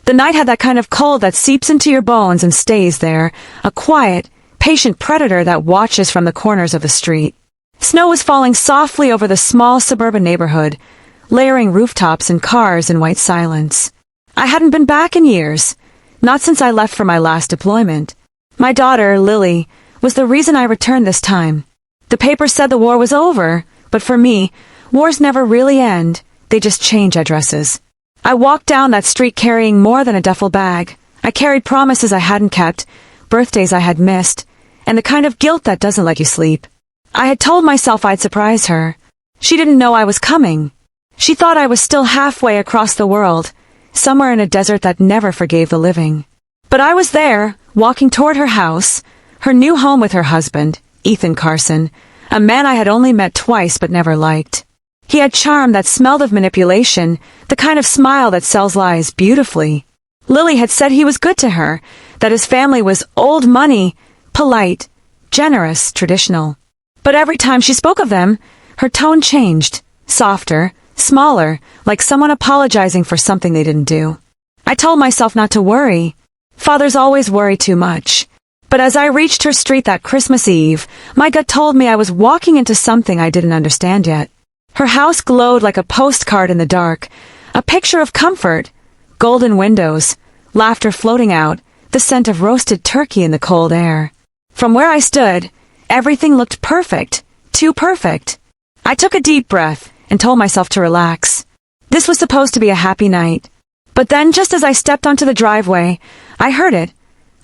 The night had that kind of cold that seeps into your bones and stays there, a quiet, patient predator that watches from the corners of the street. Snow was falling softly over the small suburban neighborhood, layering rooftops and cars in white silence. I hadn't been back in years, not since I left for my last deployment. My daughter, Lily, was the reason I returned this time. The papers said the war was over, but for me, wars never really end, they just change addresses. I walked down that street carrying more than a duffel bag. I carried promises I hadn't kept, birthdays I had missed, and the kind of guilt that doesn't let you sleep. I had told myself I'd surprise her. She didn't know I was coming. She thought I was still halfway across the world, somewhere in a desert that never forgave the living. But I was there, walking toward her house, her new home with her husband, Ethan Carson, a man I had only met twice but never liked. He had charm that smelled of manipulation, the kind of smile that sells lies beautifully. Lily had said he was good to her, that his family was old money, polite, generous, traditional. But every time she spoke of them, her tone changed, softer, smaller, like someone apologizing for something they didn't do. I told myself not to worry. Fathers always worry too much. But as I reached her street that Christmas Eve, my gut told me I was walking into something I didn't understand yet. Her house glowed like a postcard in the dark, a picture of comfort, golden windows, laughter floating out, the scent of roasted turkey in the cold air. From where I stood, everything looked perfect, too perfect. I took a deep breath and told myself to relax. This was supposed to be a happy night. But then, just as I stepped onto the driveway, I heard it,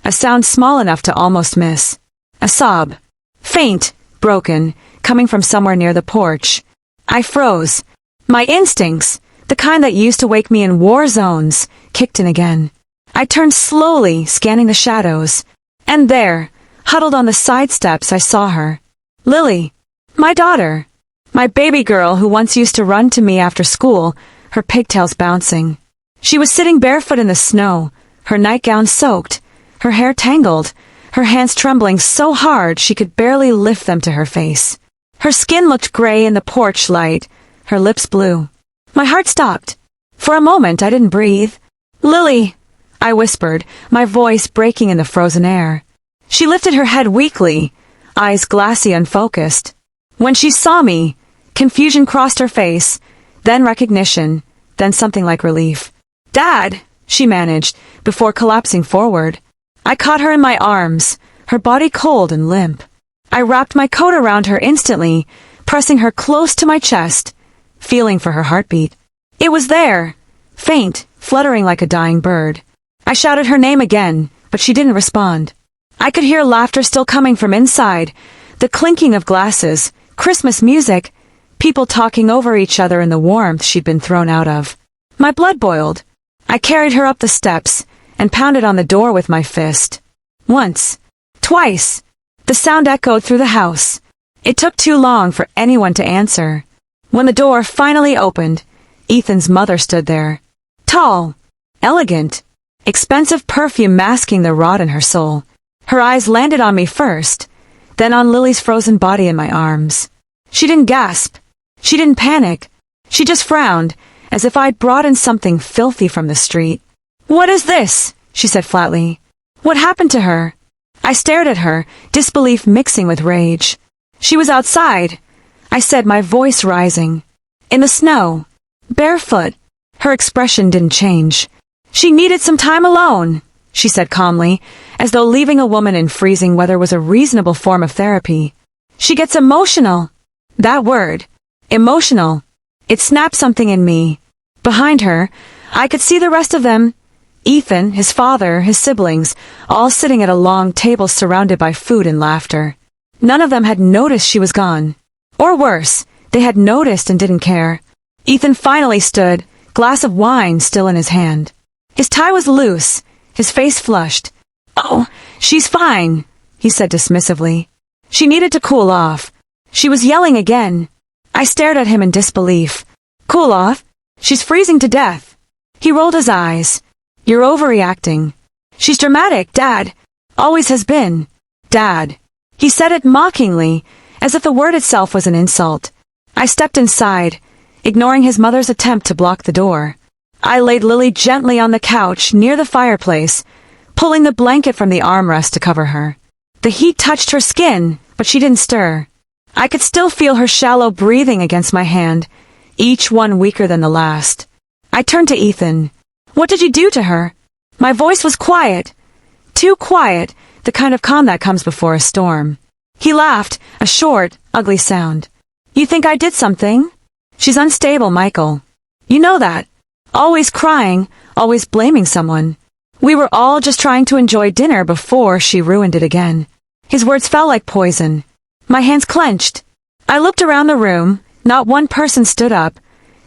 a sound small enough to almost miss. A sob, faint, broken, coming from somewhere near the porch. I froze. My instincts, the kind that used to wake me in war zones, kicked in again. I turned slowly, scanning the shadows. And there, huddled on the side steps, I saw her. Lily, my daughter, my baby girl who once used to run to me after school, her pigtails bouncing. She was sitting barefoot in the snow, her nightgown soaked, her hair tangled, her hands trembling so hard she could barely lift them to her face. Her skin looked gray in the porch light, her lips blue. My heart stopped. For a moment I didn't breathe. Lily, I whispered, my voice breaking in the frozen air. She lifted her head weakly, eyes glassy, unfocused. When she saw me, confusion crossed her face, then recognition, then something like relief. Dad, she managed, before collapsing forward. I caught her in my arms, her body cold and limp. I wrapped my coat around her instantly, pressing her close to my chest, feeling for her heartbeat. It was there, faint, fluttering like a dying bird. I shouted her name again, but she didn't respond. I could hear laughter still coming from inside, the clinking of glasses, Christmas music, people talking over each other in the warmth she'd been thrown out of. My blood boiled. I carried her up the steps and pounded on the door with my fist. Once. Twice. The sound echoed through the house. It took too long for anyone to answer. When the door finally opened, Ethan's mother stood there. Tall, elegant, expensive perfume masking the rot in her soul. Her eyes landed on me first, then on Lily's frozen body in my arms. She didn't gasp. She didn't panic. She just frowned, as if I'd brought in something filthy from the street. What is this? She said flatly. What happened to her? I stared at her, disbelief mixing with rage. She was outside, I said, my voice rising. In the snow, barefoot. Her expression didn't change. She needed some time alone, she said calmly, as though leaving a woman in freezing weather was a reasonable form of therapy. She gets emotional. That word, emotional. It snapped something in me. Behind her, I could see the rest of them. Ethan, his father, his siblings, all sitting at a long table surrounded by food and laughter. None of them had noticed she was gone. Or worse, they had noticed and didn't care. Ethan finally stood, glass of wine still in his hand. His tie was loose, his face flushed. Oh, she's fine, he said dismissively. She needed to cool off. She was yelling again. I stared at him in disbelief. Cool off? She's freezing to death. He rolled his eyes. You're overreacting. She's dramatic, Dad. Always has been. Dad. He said it mockingly, as if the word itself was an insult. I stepped inside, ignoring his mother's attempt to block the door. I laid Lily gently on the couch near the fireplace, pulling the blanket from the armrest to cover her. The heat touched her skin, but she didn't stir. I could still feel her shallow breathing against my hand, each one weaker than the last. I turned to Ethan. "What did you do to her?" My voice was quiet. Too quiet, the kind of calm that comes before a storm. He laughed, a short, ugly sound. "You think I did something? She's unstable, Michael. You know that. Always crying, always blaming someone. We were all just trying to enjoy dinner before she ruined it again." His words fell like poison. My hands clenched. I looked around the room. Not one person stood up.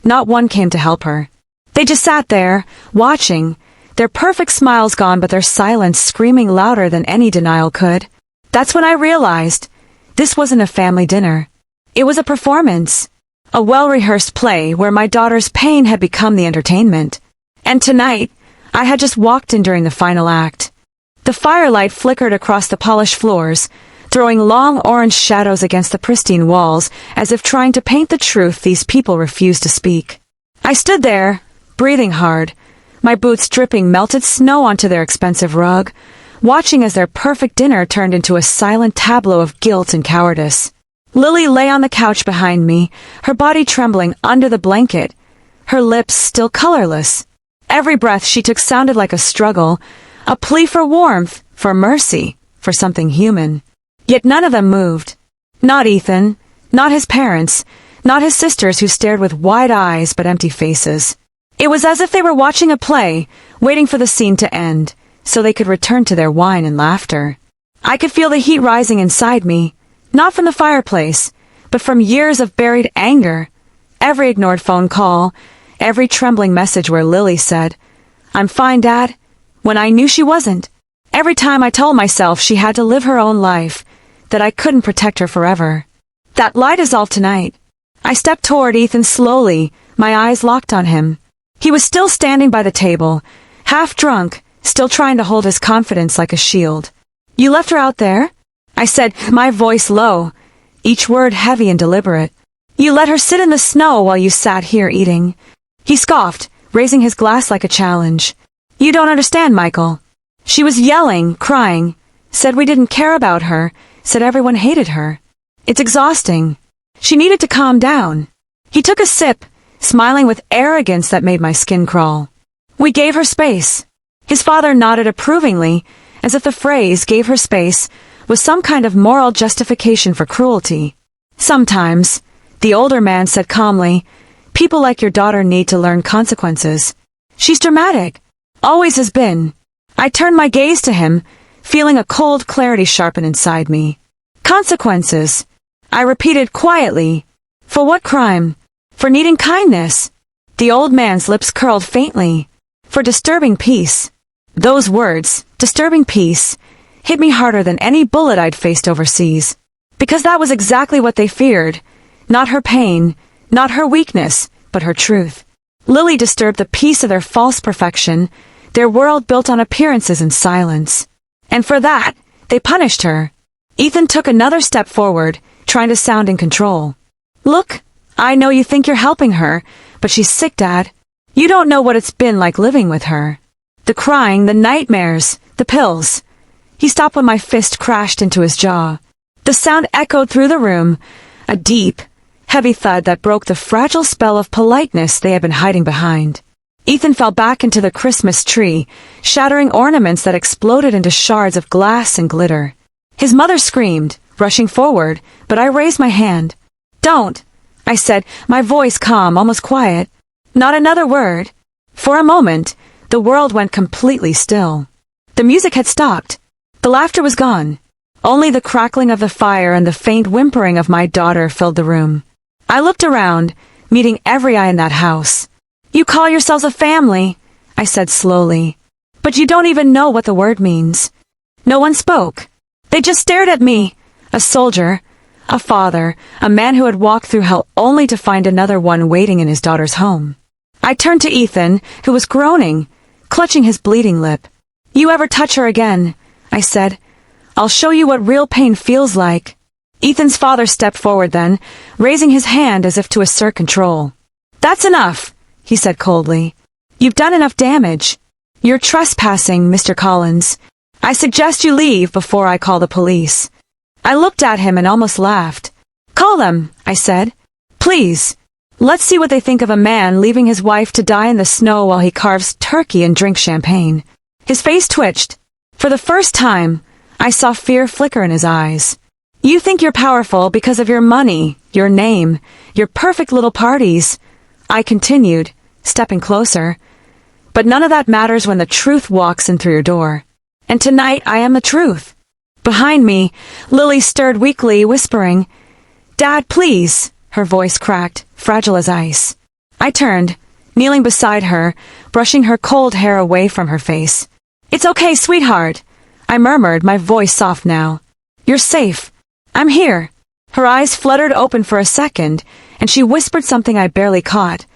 Not one came to help her. They just sat there, watching, their perfect smiles gone but their silence screaming louder than any denial could. That's when I realized this wasn't a family dinner. It was a performance. A well-rehearsed play where my daughter's pain had become the entertainment. And tonight, I had just walked in during the final act. The firelight flickered across the polished floors, throwing long orange shadows against the pristine walls as if trying to paint the truth these people refused to speak. I stood there, breathing hard, my boots dripping melted snow onto their expensive rug, watching as their perfect dinner turned into a silent tableau of guilt and cowardice. Lily lay on the couch behind me, her body trembling under the blanket, her lips still colorless. Every breath she took sounded like a struggle, a plea for warmth, for mercy, for something human. Yet none of them moved. Not Ethan, not his parents, not his sisters who stared with wide eyes but empty faces. It was as if they were watching a play, waiting for the scene to end, so they could return to their wine and laughter. I could feel the heat rising inside me, not from the fireplace, but from years of buried anger. Every ignored phone call, every trembling message where Lily said, "I'm fine, Dad," when I knew she wasn't. Every time I told myself she had to live her own life, that I couldn't protect her forever. That lie dissolved tonight. I stepped toward Ethan slowly, my eyes locked on him. He was still standing by the table, half drunk, still trying to hold his confidence like a shield. "You left her out there?" I said, my voice low, each word heavy and deliberate. "You let her sit in the snow while you sat here eating." He scoffed, raising his glass like a challenge. "You don't understand, Michael. She was yelling, crying, said we didn't care about her, said everyone hated her. It's exhausting. She needed to calm down." He took a sip, smiling with arrogance that made my skin crawl. "We gave her space." His father nodded approvingly, as if the phrase "gave her space" was some kind of moral justification for cruelty. "Sometimes," the older man said calmly, "people like your daughter need to learn consequences. She's dramatic. Always has been." I turned my gaze to him, feeling a cold clarity sharpen inside me. "Consequences," I repeated quietly. "For what crime? For needing kindness." The old man's lips curled faintly. "For disturbing peace." Those words, disturbing peace, hit me harder than any bullet I'd faced overseas. Because that was exactly what they feared. Not her pain, not her weakness, but her truth. Lily disturbed the peace of their false perfection, their world built on appearances and silence. And for that, they punished her. Ethan took another step forward, trying to sound in control. "Look, I know you think you're helping her, but she's sick, Dad. You don't know what it's been like living with her. The crying, the nightmares, the pills." He stopped when my fist crashed into his jaw. The sound echoed through the room, a deep, heavy thud that broke the fragile spell of politeness they had been hiding behind. Ethan fell back into the Christmas tree, shattering ornaments that exploded into shards of glass and glitter. His mother screamed, rushing forward, but I raised my hand. "Don't," I said, my voice calm, almost quiet. Not another word. For a moment, the world went completely still. The music had stopped. The laughter was gone. Only the crackling of the fire and the faint whimpering of my daughter filled the room. I looked around, meeting every eye in that house. "You call yourselves a family," I said slowly, "but you don't even know what the word means." No one spoke. They just stared at me, a soldier, a father, a man who had walked through hell only to find another one waiting in his daughter's home. I turned to Ethan, who was groaning, clutching his bleeding lip. "You ever touch her again," I said, "I'll show you what real pain feels like." Ethan's father stepped forward then, raising his hand as if to assert control. "That's enough," he said coldly. You've done enough damage. You're trespassing, Mr. Collins. I suggest you leave before I call the police." I looked at him and almost laughed. "Call them," I said. "Please. Let's see what they think of a man leaving his wife to die in the snow while he carves turkey and drinks champagne." His face twitched. For the first time, I saw fear flicker in his eyes. "You think you're powerful because of your money, your name, your perfect little parties," I continued, stepping closer. "But none of that matters when the truth walks in through your door. And tonight I am the truth." Behind me, Lily stirred weakly, whispering, "Dad, please." Her voice cracked, fragile as ice. I turned, kneeling beside her, brushing her cold hair away from her face. "It's okay, sweetheart," I murmured, my voice soft now. "You're safe. I'm here." Her eyes fluttered open for a second, and she whispered something I barely caught.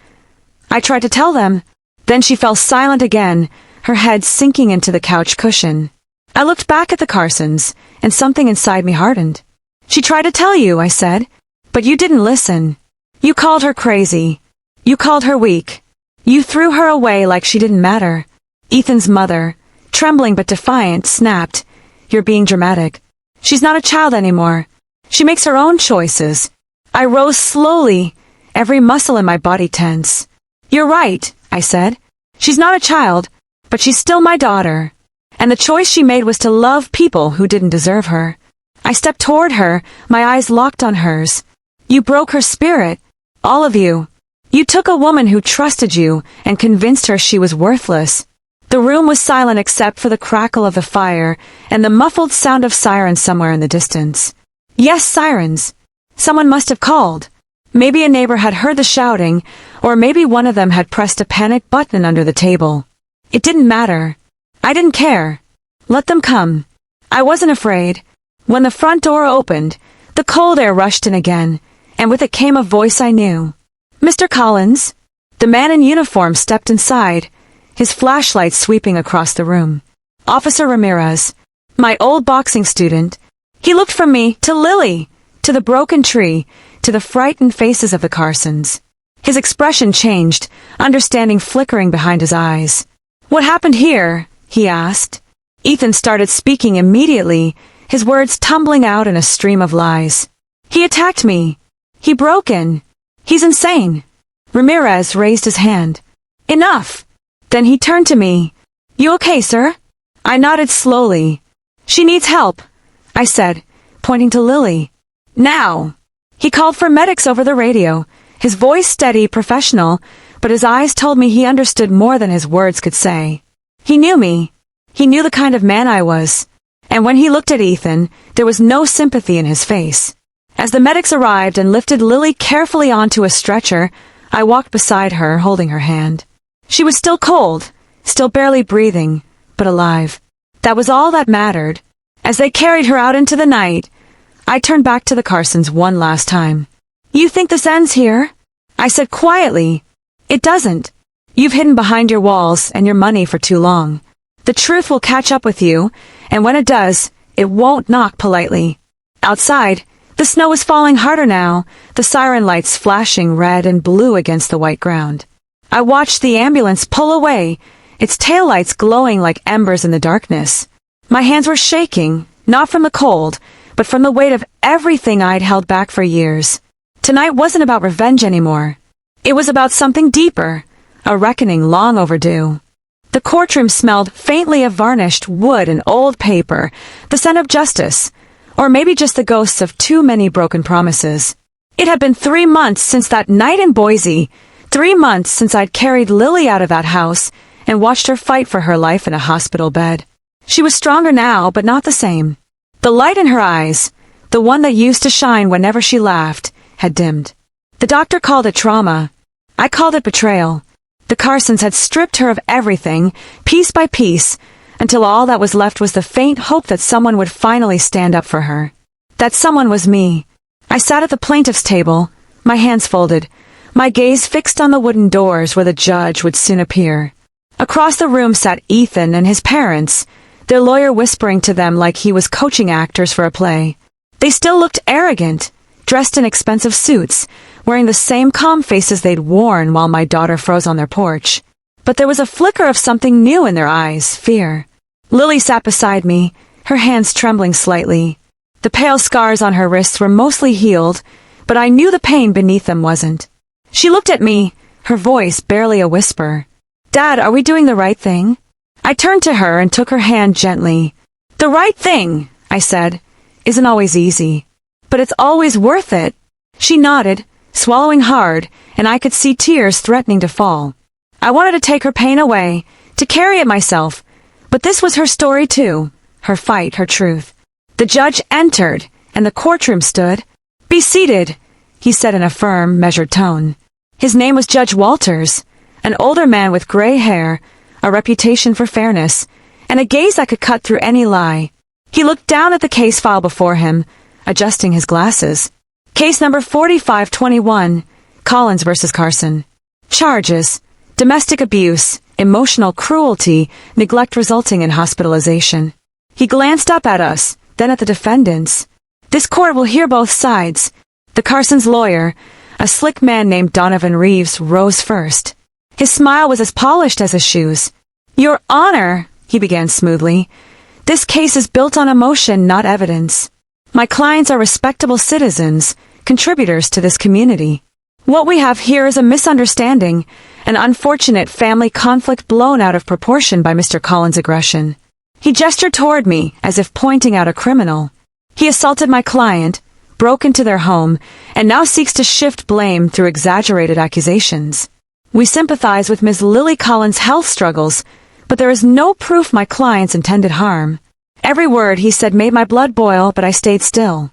I tried to tell them. Then she fell silent again, her head sinking into the couch cushion. I looked back at the Carsons, and something inside me hardened. "She tried to tell you," I said, "but you didn't listen. You called her crazy. You called her weak. You threw her away like she didn't matter." Ethan's mother, trembling but defiant, snapped, "You're being dramatic. She's not a child anymore. She makes her own choices." I rose slowly, every muscle in my body tense. "You're right," I said. "She's not a child, but she's still my daughter. And the choice she made was to love people who didn't deserve her." I stepped toward her, my eyes locked on hers. "You broke her spirit. All of you. You took a woman who trusted you and convinced her she was worthless." The room was silent except for the crackle of the fire and the muffled sound of sirens somewhere in the distance. Yes, sirens. Someone must have called. Maybe a neighbor had heard the shouting, or maybe one of them had pressed a panic button under the table. It didn't matter. I didn't care. Let them come. I wasn't afraid. When the front door opened, the cold air rushed in again, and with it came a voice I knew. "Mr. Collins." The man in uniform stepped inside, his flashlight sweeping across the room. "Officer Ramirez, my old boxing student." He looked from me to Lily, to the broken tree, to the frightened faces of the Carsons. His expression changed, understanding flickering behind his eyes. "What happened here?" he asked. Ethan started speaking immediately, his words tumbling out in a stream of lies. "He attacked me. He broke in. He's insane." Ramirez raised his hand. "Enough." Then he turned to me. "You okay, sir?" I nodded slowly. "She needs help," I said, pointing to Lily. "Now." He called for medics over the radio, his voice steady, professional, but his eyes told me he understood more than his words could say. He knew me. He knew the kind of man I was. And when he looked at Ethan, there was no sympathy in his face. As the medics arrived and lifted Lily carefully onto a stretcher, I walked beside her, holding her hand. She was still cold, still barely breathing, but alive. That was all that mattered. As they carried her out into the night, I turned back to the Carsons one last time. "You think this ends here?" I said quietly. "It doesn't. You've hidden behind your walls and your money for too long. The truth will catch up with you, and when it does, it won't knock politely." Outside, the snow was falling harder now, the siren lights flashing red and blue against the white ground. I watched the ambulance pull away, its taillights glowing like embers in the darkness. My hands were shaking, not from the cold, but from the weight of everything I'd held back for years. Tonight wasn't about revenge anymore. It was about something deeper, a reckoning long overdue. The courtroom smelled faintly of varnished wood and old paper, the scent of justice, or maybe just the ghosts of too many broken promises. It had been 3 months since that night in Boise, 3 months since I'd carried Lily out of that house and watched her fight for her life in a hospital bed. She was stronger now, but not the same. The light in her eyes, the one that used to shine whenever she laughed, had dimmed. The doctor called it trauma. I called it betrayal. The Carsons had stripped her of everything, piece by piece, until all that was left was the faint hope that someone would finally stand up for her. That someone was me. I sat at the plaintiff's table, my hands folded, my gaze fixed on the wooden doors where the judge would soon appear. Across the room sat Ethan and his parents, their lawyer whispering to them like he was coaching actors for a play. They still looked arrogant, dressed in expensive suits, wearing the same calm faces they'd worn while my daughter froze on their porch. But there was a flicker of something new in their eyes, fear. Lily sat beside me, her hands trembling slightly. The pale scars on her wrists were mostly healed, but I knew the pain beneath them wasn't. She looked at me, her voice barely a whisper. "Dad, are we doing the right thing?" I turned to her and took her hand gently. "The right thing," I said, "isn't always easy. But it's always worth it." She nodded, swallowing hard, and I could see tears threatening to fall. I wanted to take her pain away, to carry it myself, but this was her story too, her fight, her truth. The judge entered, and the courtroom stood. "Be seated," he said in a firm, measured tone. His name was Judge Walters, an older man with gray hair, a reputation for fairness, and a gaze that could cut through any lie. He looked down at the case file before him, adjusting his glasses. Case number 4521, Collins versus Carson. Charges: domestic abuse, emotional cruelty, neglect resulting in hospitalization. He glanced up at us, then at the defendants. "This court will hear both sides." The Carson's lawyer, a slick man named Donovan Reeves, rose first. His smile was as polished as his shoes. "Your Honor," he began smoothly, "this case is built on emotion, not evidence. My clients are respectable citizens, contributors to this community. What we have here is a misunderstanding, an unfortunate family conflict blown out of proportion by Mr. Collins' aggression." He gestured toward me, as if pointing out a criminal. "He assaulted my client, broke into their home, and now seeks to shift blame through exaggerated accusations. We sympathize with Ms. Lily Collins' health struggles, but there is no proof my clients intended harm." Every word he said made my blood boil, but I stayed still.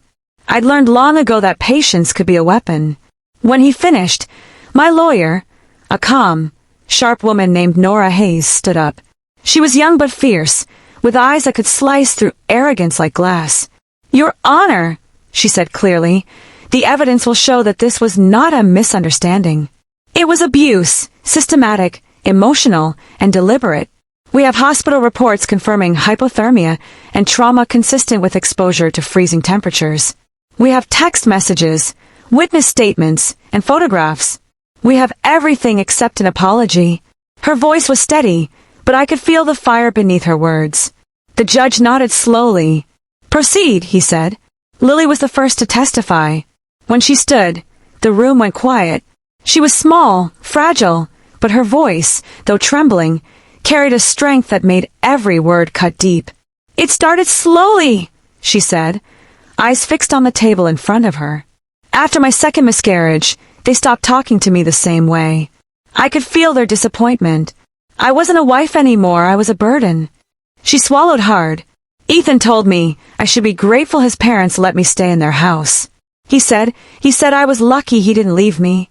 I'd learned long ago that patience could be a weapon. When he finished, my lawyer, a calm, sharp woman named Nora Hayes, stood up. She was young but fierce, with eyes that could slice through arrogance like glass. "Your Honor," she said clearly, "the evidence will show that this was not a misunderstanding. It was abuse, systematic, emotional, and deliberate. We have hospital reports confirming hypothermia and trauma consistent with exposure to freezing temperatures. We have text messages, witness statements, and photographs. We have everything except an apology." Her voice was steady, but I could feel the fire beneath her words. The judge nodded slowly. "Proceed," he said. Lily was the first to testify. When she stood, the room went quiet. She was small, fragile, but her voice, though trembling, carried a strength that made every word cut deep. "It started slowly," she said, eyes fixed on the table in front of her. "After my second miscarriage, they stopped talking to me the same way. I could feel their disappointment. I wasn't a wife anymore, I was a burden." She swallowed hard. "Ethan told me I should be grateful his parents let me stay in their house. He said I was lucky he didn't leave me."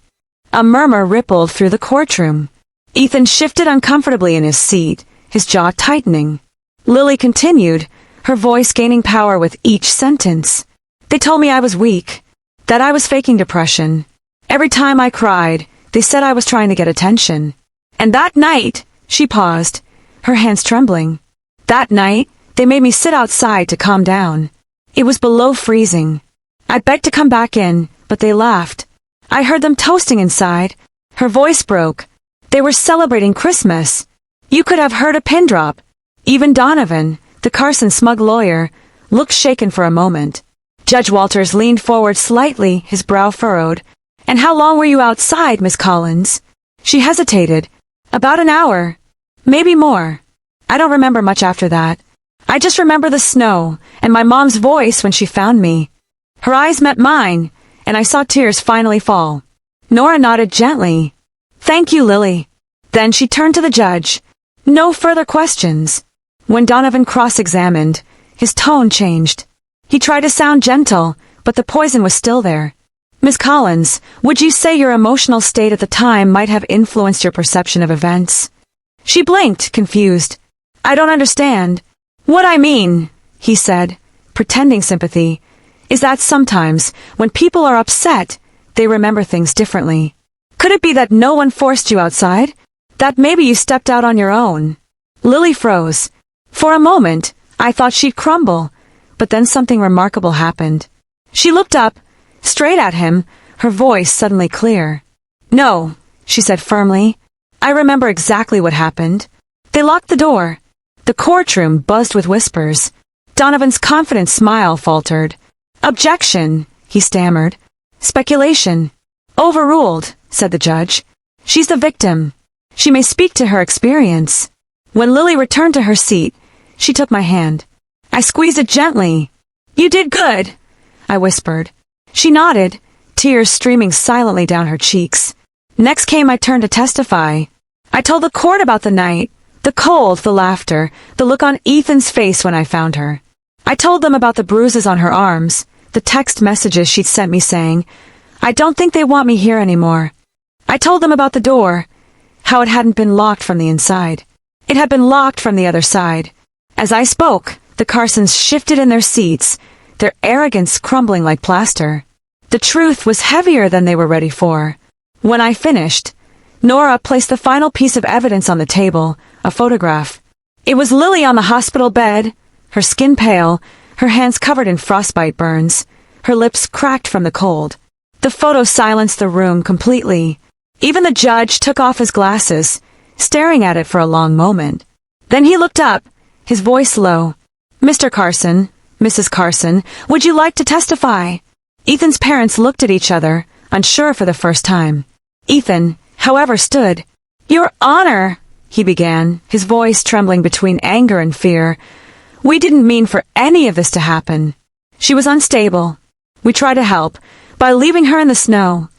A murmur rippled through the courtroom. Ethan shifted uncomfortably in his seat, his jaw tightening. Lily continued, her voice gaining power with each sentence. "They told me I was weak, that I was faking depression. Every time I cried, they said I was trying to get attention. And that night," she paused, her hands trembling. "That night, they made me sit outside to calm down. It was below freezing. I begged to come back in, but they laughed. I heard them toasting inside." Her voice broke. "They were celebrating Christmas. You could have heard a pin drop." Even Donovan, the Carson smug lawyer, looked shaken for a moment. Judge Walters leaned forward slightly, his brow furrowed. "And how long were you outside, Miss Collins?" She hesitated. "About an hour. Maybe more. I don't remember much after that. I just remember the snow, and my mom's voice when she found me." Her eyes met mine, and I saw tears finally fall. Nora nodded gently. "Thank you, Lily." Then she turned to the judge. "No further questions." When Donovan cross-examined, his tone changed. He tried to sound gentle, but the poison was still there. "Miss Collins, would you say your emotional state at the time might have influenced your perception of events?" She blinked, confused. "I don't understand." "What I mean," he said, pretending sympathy, "is that sometimes, when people are upset, they remember things differently. Could it be that no one forced you outside? That maybe you stepped out on your own?" Lily froze. For a moment, I thought she'd crumble, but then something remarkable happened. She looked up, straight at him, her voice suddenly clear. "No," she said firmly. I remember exactly what happened. They locked the door. The courtroom buzzed with whispers. Donovan's confident smile faltered. Objection, he stammered. Speculation. Overruled, said the judge. She's the victim. She may speak to her experience. When Lily returned to her seat, she took my hand. I squeezed it gently. You did good, I whispered. She nodded, tears streaming silently down her cheeks. Next came my turn to testify. I told the court about the night, the cold, the laughter, the look on Ethan's face when I found her. I told them about the bruises on her arms, the text messages she'd sent me saying, I don't think they want me here anymore. I told them about the door, how it hadn't been locked from the inside. It had been locked from the other side. As I spoke, the Carsons shifted in their seats, their arrogance crumbling like plaster. The truth was heavier than they were ready for. When I finished, Nora placed the final piece of evidence on the table, a photograph. It was Lily on the hospital bed, her skin pale, her hands covered in frostbite burns, her lips cracked from the cold. The photo silenced the room completely. Even the judge took off his glasses, staring at it for a long moment. Then he looked up, his voice low. Mr. Carson, Mrs. Carson, would you like to testify? Ethan's parents looked at each other, unsure for the first time. Ethan, however, stood. Your Honor, he began, his voice trembling between anger and fear. We didn't mean for any of this to happen. She was unstable. We tried to help by leaving her in the snow.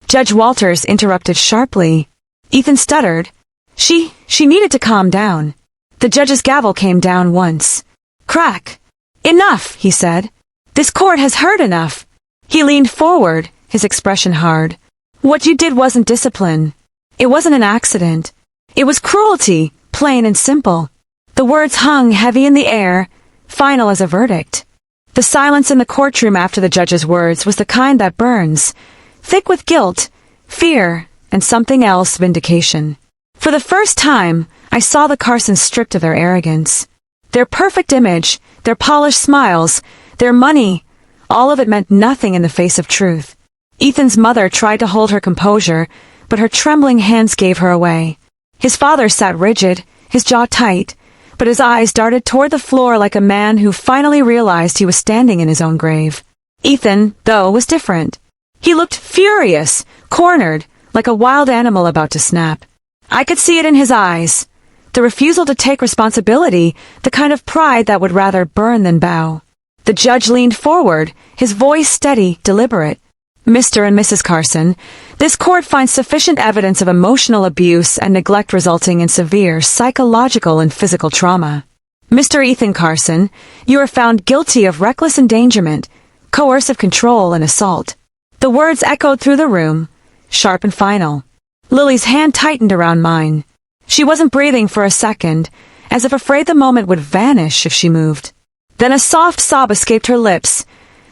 Judge Walters interrupted sharply. Ethan stuttered. She needed to calm down. The judge's gavel came down once. Crack. Enough, he said. This court has heard enough. He leaned forward, his expression hard. What you did wasn't discipline. It wasn't an accident. It was cruelty, plain and simple. The words hung heavy in the air, final as a verdict. The silence in the courtroom after the judge's words was the kind that burns, thick with guilt, fear, and something else, vindication. For the first time, I saw the Carsons stripped of their arrogance. Their perfect image, their polished smiles, their money, all of it meant nothing in the face of truth. Ethan's mother tried to hold her composure, but her trembling hands gave her away. His father sat rigid, his jaw tight, but his eyes darted toward the floor like a man who finally realized he was standing in his own grave. Ethan, though, was different. He looked furious, cornered, like a wild animal about to snap. I could see it in his eyes. The refusal to take responsibility, the kind of pride that would rather burn than bow. The judge leaned forward, his voice steady, deliberate. Mr. and Mrs. Carson, this court finds sufficient evidence of emotional abuse and neglect resulting in severe psychological and physical trauma. Mr. Ethan Carson, you are found guilty of reckless endangerment, coercive control, and assault. The words echoed through the room, sharp and final. Lily's hand tightened around mine. She wasn't breathing for a second, as if afraid the moment would vanish if she moved. Then a soft sob escaped her lips,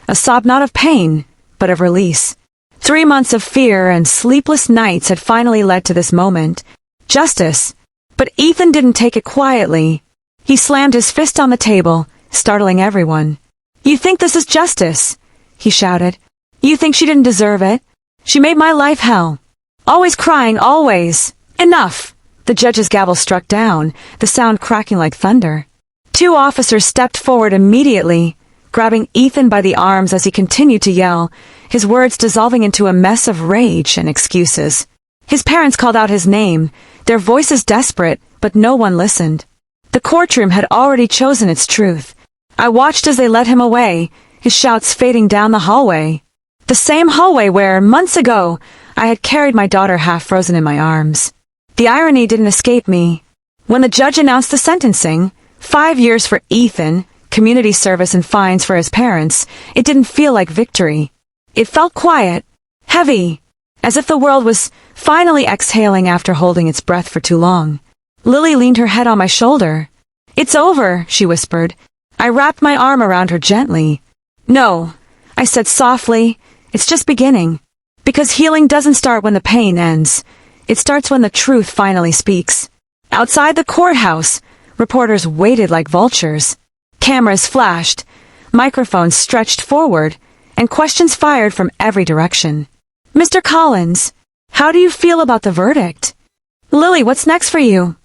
a sob not of pain, but of release. 3 months of fear and sleepless nights had finally led to this moment. Justice. But Ethan didn't take it quietly. He slammed his fist on the table, startling everyone. You think this is justice? He shouted. You think she didn't deserve it? She made my life hell. Always crying, always. Enough. The judge's gavel struck down, the sound cracking like thunder. 2 officers stepped forward immediately, grabbing Ethan by the arms as he continued to yell, his words dissolving into a mess of rage and excuses. His parents called out his name, their voices desperate, but no one listened. The courtroom had already chosen its truth. I watched as they led him away, his shouts fading down the hallway. The same hallway where, months ago, I had carried my daughter half frozen in my arms. The irony didn't escape me. When the judge announced the sentencing, 5 years for Ethan, community service and fines for his parents, it didn't feel like victory. It felt quiet, heavy, as if the world was finally exhaling after holding its breath for too long. Lily leaned her head on my shoulder. It's over, she whispered. I wrapped my arm around her gently. No, I said softly, it's just beginning. Because healing doesn't start when the pain ends. It starts when the truth finally speaks. Outside the courthouse, reporters waited like vultures. Cameras flashed, microphones stretched forward, and questions fired from every direction. Mr. Collins, how do you feel about the verdict? Lily, what's next for you?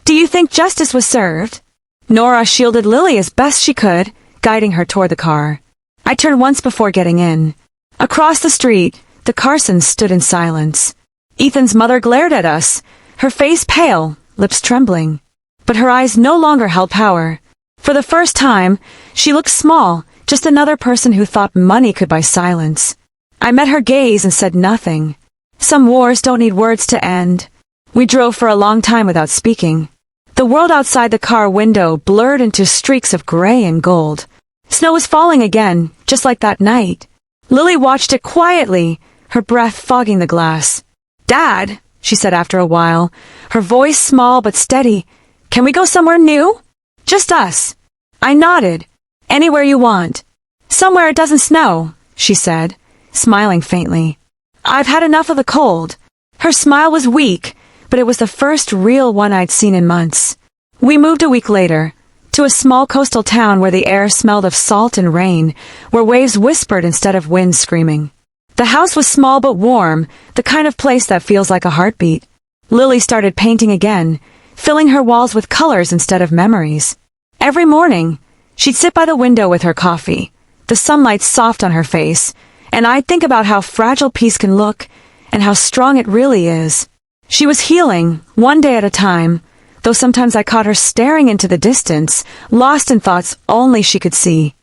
Do you think justice was served? Nora shielded Lily as best she could, guiding her toward the car. I turned once before getting in. Across the street, the Carsons stood in silence. Ethan's mother glared at us, her face pale, lips trembling. But her eyes no longer held power. For the first time, she looked small, just another person who thought money could buy silence. I met her gaze and said nothing. Some wars don't need words to end. We drove for a long time without speaking. The world outside the car window blurred into streaks of gray and gold. Snow was falling again, just like that night. Lily watched it quietly, her breath fogging the glass. "Dad," she said after a while, her voice small but steady, "can we go somewhere new?" "Just us." I nodded. "Anywhere you want." "Somewhere it doesn't snow," she said, smiling faintly. "I've had enough of the cold." Her smile was weak, but it was the first real one I'd seen in months. We moved a week later, to a small coastal town where the air smelled of salt and rain, where waves whispered instead of wind screaming. The house was small but warm, the kind of place that feels like a heartbeat. Lily started painting again, filling her walls with colors instead of memories. Every morning, she'd sit by the window with her coffee, the sunlight soft on her face, and I'd think about how fragile peace can look and how strong it really is. She was healing, one day at a time, though sometimes I caught her staring into the distance, lost in thoughts only she could see.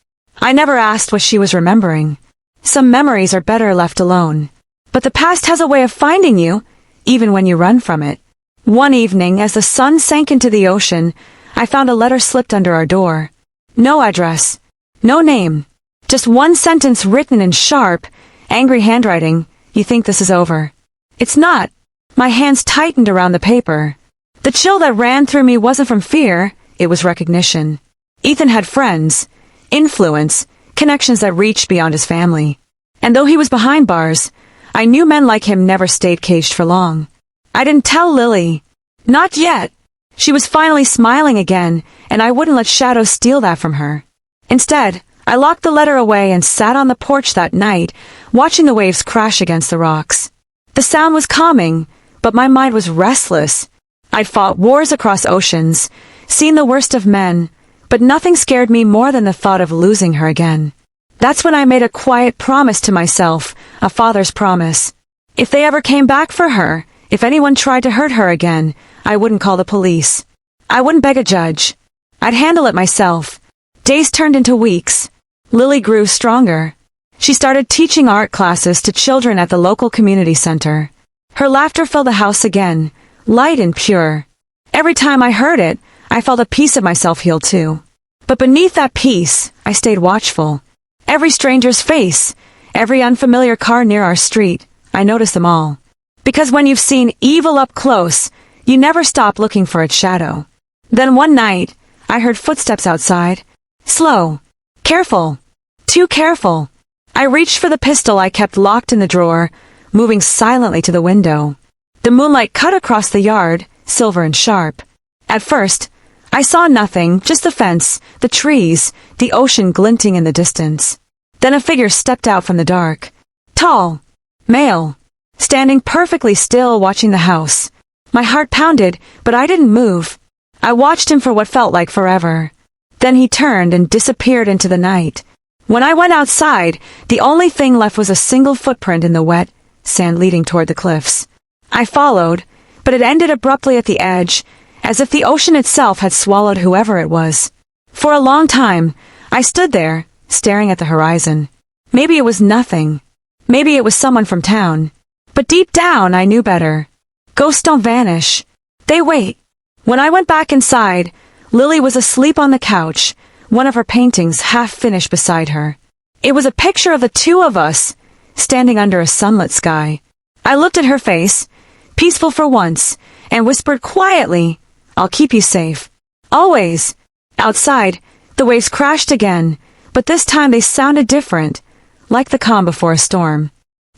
I never asked what she was remembering. Some memories are better left alone. But the past has a way of finding you, even when you run from it. One evening, as the sun sank into the ocean, I found a letter slipped under our door. No address, no name, just one sentence written in sharp, angry handwriting. "You think this is over." It's not. My hands tightened around the paper. The chill that ran through me wasn't from fear, it was recognition. Ethan had friends, influence, connections that reached beyond his family. And though he was behind bars, I knew men like him never stayed caged for long. I didn't tell Lily. Not yet. She was finally smiling again, and I wouldn't let shadows steal that from her. Instead, I locked the letter away and sat on the porch that night, watching the waves crash against the rocks. The sound was calming, but my mind was restless. I'd fought wars across oceans, seen the worst of men, but nothing scared me more than the thought of losing her again. That's when I made a quiet promise to myself, a father's promise. If they ever came back for her, if anyone tried to hurt her again, I wouldn't call the police. I wouldn't beg a judge. I'd handle it myself. Days turned into weeks. Lily grew stronger. She started teaching art classes to children at the local community center. Her laughter filled the house again, light and pure. Every time I heard it, I felt a piece of myself heal too. But beneath that peace, I stayed watchful. Every stranger's face, every unfamiliar car near our street, I noticed them all. Because when you've seen evil up close, you never stop looking for its shadow. Then one night, I heard footsteps outside. Slow. Careful. Too careful. I reached for the pistol I kept locked in the drawer, moving silently to the window. The moonlight cut across the yard, silver and sharp. At first, I saw nothing, just the fence, the trees, the ocean glinting in the distance. Then a figure stepped out from the dark. Tall. Male. Standing perfectly still, watching the house. My heart pounded, but I didn't move. I watched him for what felt like forever. Then he turned and disappeared into the night. When I went outside, the only thing left was a single footprint in the wet sand leading toward the cliffs. I followed, but it ended abruptly at the edge, as if the ocean itself had swallowed whoever it was. For a long time, I stood there, staring at the horizon. Maybe it was nothing. Maybe it was someone from town. But deep down, I knew better. Ghosts don't vanish. They wait. When I went back inside, Lily was asleep on the couch, one of her paintings half finished beside her. It was a picture of the two of us, standing under a sunlit sky. I looked at her face, peaceful for once, and whispered quietly, "I'll keep you safe. Always." Outside, the waves crashed again, but this time they sounded different, like the calm before a storm.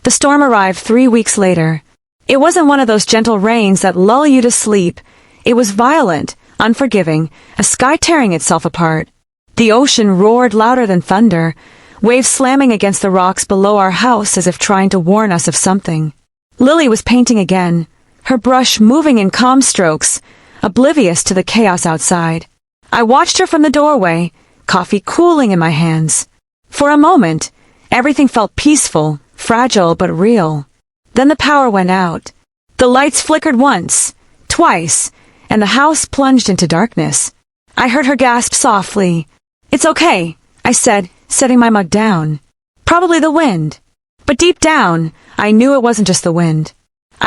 The storm arrived 3 weeks later. It wasn't one of those gentle rains that lull you to sleep. It was violent, unforgiving, a sky tearing itself apart. The ocean roared louder than thunder, waves slamming against the rocks below our house as if trying to warn us of something. Lily was painting again, her brush moving in calm strokes, oblivious to the chaos outside. I watched her from the doorway, coffee cooling in my hands. For a moment, everything felt peaceful, fragile but real. Then the power went out. The lights flickered once, twice, and the house plunged into darkness. I heard her gasp softly. "It's okay," I said, setting my mug down. "Probably the wind." But deep down, I knew it wasn't just the wind.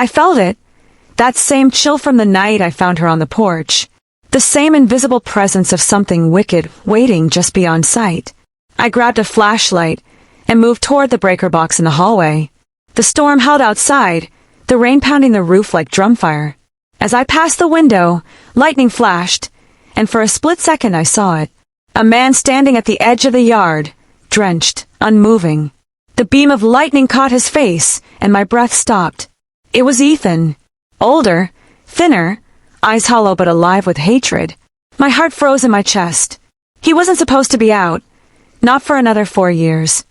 I felt it. That same chill from the night I found her on the porch. The same invisible presence of something wicked waiting just beyond sight. I grabbed a flashlight and moved toward the breaker box in the hallway. The storm howled outside, the rain pounding the roof like drumfire. As I passed the window, lightning flashed, and for a split second I saw it. A man standing at the edge of the yard, drenched, unmoving. The beam of lightning caught his face, and my breath stopped. It was Ethan. Older, thinner, eyes hollow but alive with hatred. My heart froze in my chest. He wasn't supposed to be out. Not for another 4 years.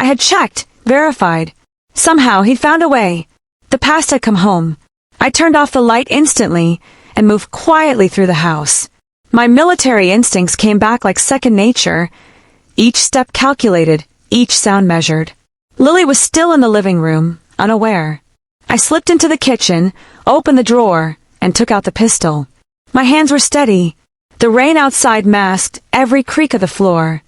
I had checked, verified. Somehow he'd found a way. The past had come home. I turned off the light instantly and moved quietly through the house. My military instincts came back like second nature, each step calculated, each sound measured. Lily was still in the living room, unaware. I slipped into the kitchen, opened the drawer, and took out the pistol. My hands were steady. The rain outside masked every creak of the floor.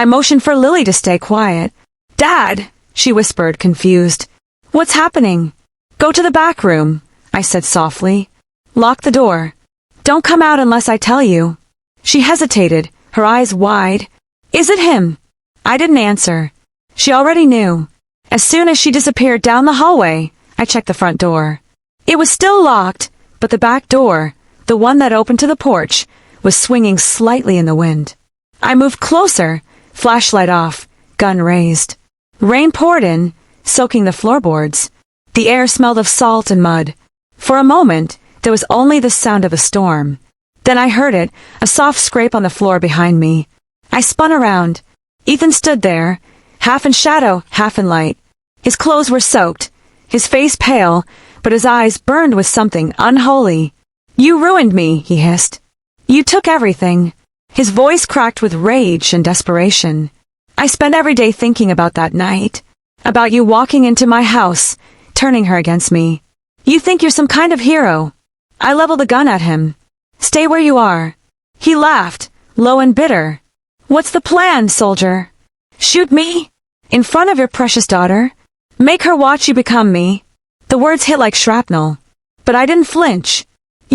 I motioned for Lily to stay quiet. "Dad," she whispered, confused. "What's happening?" "Go to the back room," I said softly. "Lock the door. Don't come out unless I tell you." She hesitated, her eyes wide. "Is it him?" I didn't answer. She already knew. As soon as she disappeared down the hallway, I checked the front door. It was still locked, but the back door, the one that opened to the porch, was swinging slightly in the wind. I moved closer, flashlight off, gun raised. Rain poured in, soaking the floorboards. The air smelled of salt and mud. For a moment, there was only the sound of a storm. Then I heard it, a soft scrape on the floor behind me. I spun around. Ethan stood there, half in shadow, half in light. His clothes were soaked, his face pale, but his eyes burned with something unholy. "You ruined me," he hissed. "You took everything." His voice cracked with rage and desperation. "I spent every day thinking about that night. About you walking into my house, turning her against me. You think you're some kind of hero." I leveled a gun at him. "Stay where you are." He laughed, low and bitter. "What's the plan, soldier? Shoot me? In front of your precious daughter? Make her watch you become me?" The words hit like shrapnel. But I didn't flinch.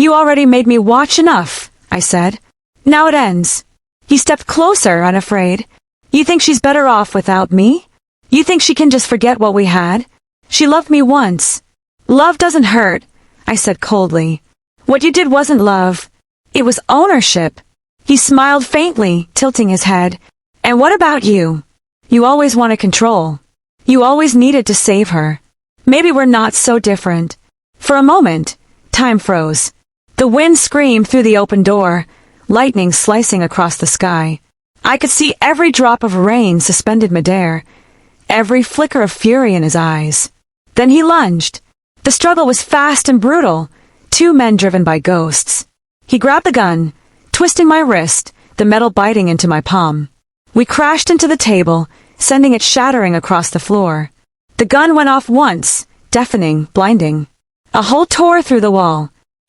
"You already made me watch enough," I said. "Now it ends." He stepped closer, unafraid. "You think she's better off without me? You think she can just forget what we had? She loved me once." "Love doesn't hurt," I said coldly. "What you did wasn't love. It was ownership." He smiled faintly, tilting his head. "And what about you? You always wanted control. You always needed to save her. Maybe we're not so different." For a moment, time froze. The wind screamed through the open door, lightning slicing across the sky. I could see every drop of rain suspended midair, every flicker of fury in his eyes. Then he lunged. The struggle was fast and brutal, two men driven by ghosts. He grabbed the gun, twisting my wrist, the metal biting into my palm. We crashed into the table, sending it shattering across the floor. The gun went off once, deafening, blinding. A hole tore through the wall.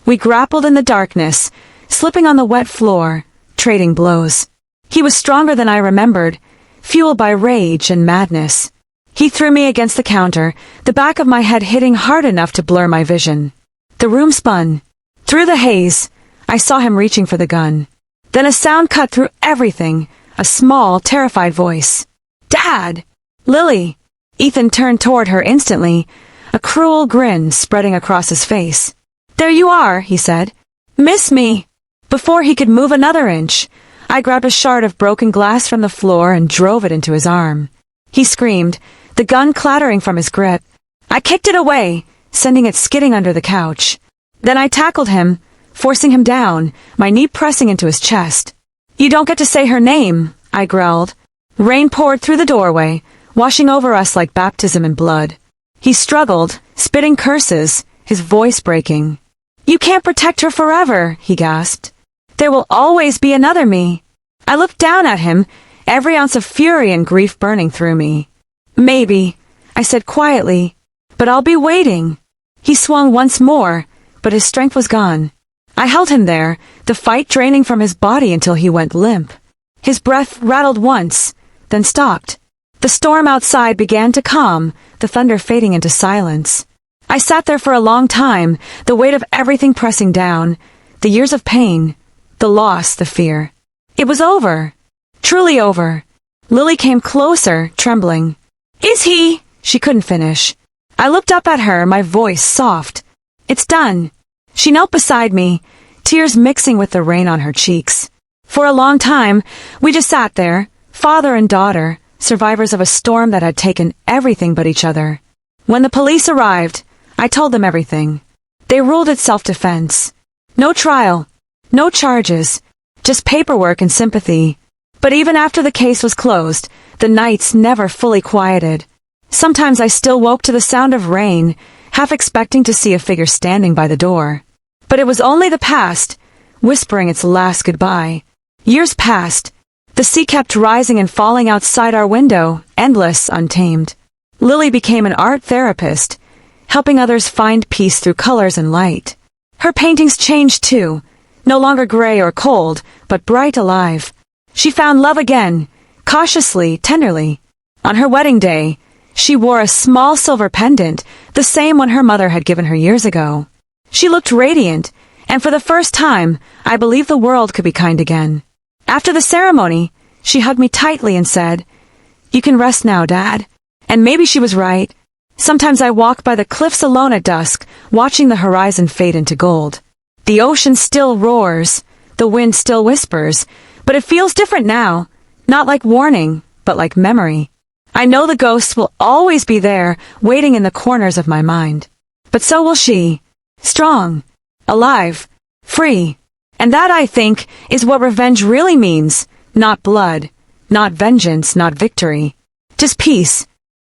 We grappled in the darkness, slipping on the wet floor, trading blows. He was stronger than I remembered, fueled by rage and madness. He threw me against the counter, the back of my head hitting hard enough to blur my vision. The room spun. Through the haze, I saw him reaching for the gun. Then a sound cut through everything, a small, terrified voice. "Dad! Lily!" Ethan turned toward her instantly, a cruel grin spreading across his face. "There you are," he said. "Miss me." Before he could move another inch, I grabbed a shard of broken glass from the floor and drove it into his arm. He screamed, the gun clattering from his grip. I kicked it away, sending it skidding under the couch. Then I tackled him, forcing him down, my knee pressing into his chest. "You don't get to say her name," I growled. Rain poured through the doorway, washing over us like baptism in blood. He struggled, spitting curses, his voice breaking. "You can't protect her forever," he gasped. "There will always be another me." I looked down at him, every ounce of fury and grief burning through me. "Maybe," I said quietly, "but I'll be waiting." He swung once more, but his strength was gone. I held him there, the fight draining from his body until he went limp. His breath rattled once, then stopped. The storm outside began to calm, the thunder fading into silence. I sat there for a long time, the weight of everything pressing down, the years of pain, the loss, the fear. It was over. Truly over. Lily came closer, trembling. "Is he?" She couldn't finish. I looked up at her, my voice soft. "It's done." She knelt beside me, tears mixing with the rain on her cheeks. For a long time, we just sat there, father and daughter, survivors of a storm that had taken everything but each other. When the police arrived, I told them everything. They ruled it self-defense. No trial, no charges, just paperwork and sympathy. But even after the case was closed, the nights never fully quieted. Sometimes I still woke to the sound of rain, half expecting to see a figure standing by the door. But it was only the past, whispering its last goodbye. Years passed. The sea kept rising and falling outside our window, endless, untamed. Lily became an art therapist, helping others find peace through colors and light. Her paintings changed too, no longer gray or cold, but bright, alive. She found love again, cautiously, tenderly. On her wedding day, she wore a small silver pendant, the same one her mother had given her years ago. She looked radiant, and for the first time, I believed the world could be kind again. After the ceremony, she hugged me tightly and said, "You can rest now, Dad." And maybe she was right. Sometimes I walk by the cliffs alone at dusk, watching the horizon fade into gold. The ocean still roars, the wind still whispers, but it feels different now, not like warning, but like memory. I know the ghosts will always be there, waiting in the corners of my mind. But so will she, strong, alive, free. And that, I think, is what revenge really means. Not blood, not vengeance, not victory. Just peace,